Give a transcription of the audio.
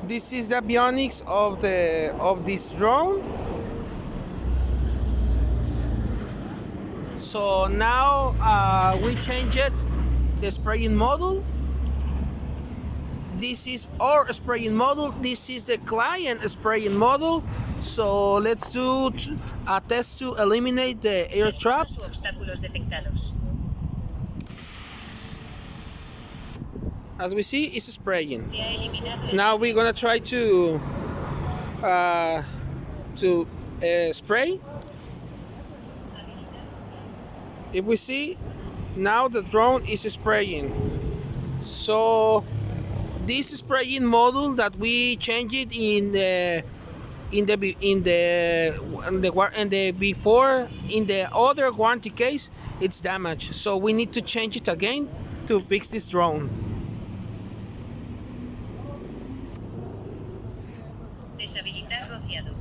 This is the avionics of this drone. So now we changed the spraying model. This is our spraying model. This is the client spraying model. So let's do a test to eliminate the air trap. As we see, it's spraying. Now we're gonna try to spray. If we see, now the drone is spraying. So this spraying model that we changed in the before in the other warranty case, it's damaged. So we need to change it again to fix this drone. Deshabilitar rociado.